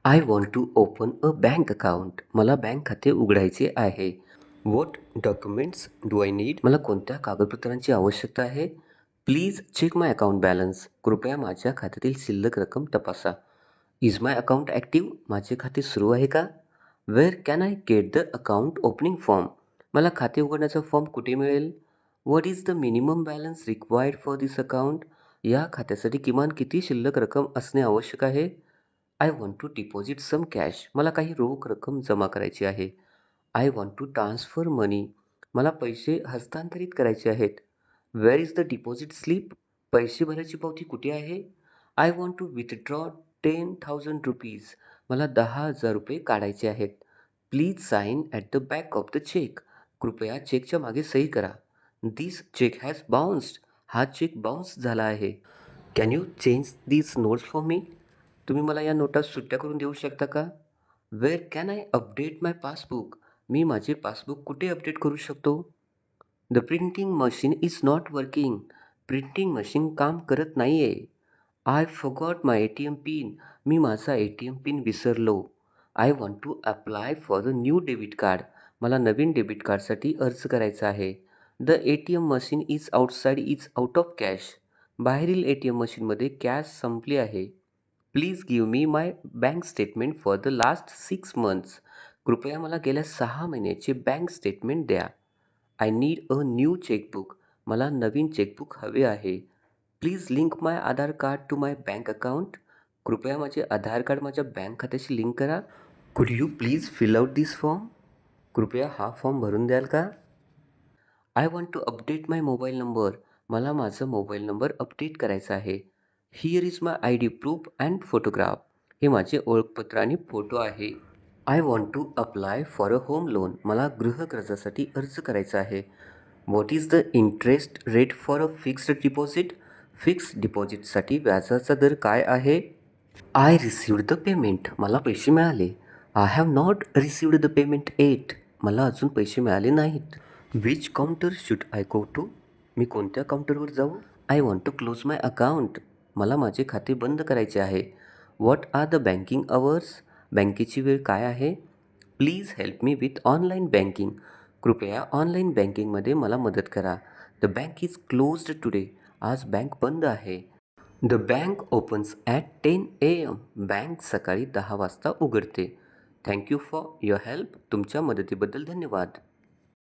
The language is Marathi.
I want to open a bank account. मला बँक खाते उघडायचे आहे. What documents do I need? मला कोणत्या कागदपत्रांची आवश्यकता आहे? Please check my account balance. कृपया माझ्या खात्यातील शिल्लक रक्कम तपासा. Is my account active? माझे खाते सुरू आहे का? Where can I get the account opening form? मला खाते उघडण्याचा फॉर्म कुठे मिळेल? What is the minimum balance required for this account? या खात्यासाठी किमान किती शिल्लक रक्कम असणे आवश्यक आहे? I want to deposit some cash. मला काही रोख रक्कम जमा करायची आहे. I want to transfer money. मला पैसे हस्तांतरित करायचे आहेत. Where is the deposit slip? पैसे भरायची पावती कुठे आहे? I want to withdraw 10,000 rupees. मला 10,000 रुपये काढायचे आहेत. Please sign at the back of the cheque. कृपया चेकच्या मागे सही करा. This cheque has bounced. हा चेक बाउन्स झाला आहे. Can you change this notes for me? तुम्ही मला या नोटा सुट्ट्या करून देऊ शकता का? Where can I update my passbook? मी माझे पासबुक कुठे अपडेट करू शकतो? The printing machine is not working. Printing machine काम करत नाही आहे. I forgot my ATM pin. मी माझा ATM पिन विसरलो. I want to apply for the new debit card. मला नवीन डेबिट कार्डसाठी अर्ज करायचा आहे. The ATM machine is outside is out of cash. बाहेरील ATM मशीनमध्ये कॅश संपली आहे. Please give me my bank statement for the last 6 months. कृपया मला गेल्या 6 महिन्याचे बँक स्टेटमेंट द्या. I need a new chequebook. मला नवीन चेकबुक हवे आहे. Please link my Aadhaar card to my bank account. कृपया माझे आधार कार्ड माझ्या बँक खात्याशी लिंक करा. Could you please fill out this form? कृपया हा फॉर्म भरून द्याल का? I want to update my mobile number. मला माझा मोबाईल नंबर अपडेट करायचा आहे. Here is my ID proof and photograph. हे माझे ओळखपत्र आणि फोटो आहे. I want to apply for a home loan. मला गृहकर्जासाठी अर्ज करायचा आहे. What is the interest rate for a fixed deposit? Fixed डिपॉझिटसाठी व्याजाचा दर काय आहे? आय रिसिव्ड द पेमेंट. मला पैसे मिळाले. I have not received the payment eight. मला अजून पैसे मिळाले नाहीत. Which counter should I go to? मी कोणत्या काउंटरवर जाऊ? I want to close my account. मला माझे खाते बंद करायचे आहे. What are the banking hours? बँकेची वेळ काय आहे? Please help me with online banking. कृपया ऑनलाईन बँकिंगमध्ये मला मदत करा. The bank is closed today. आज बँक बंद आहे. The bank opens at 10 AM. Bank सकाळी 10 वाजता उघडते. Thank you for your help. तुमच्या मदतीबद्दल धन्यवाद.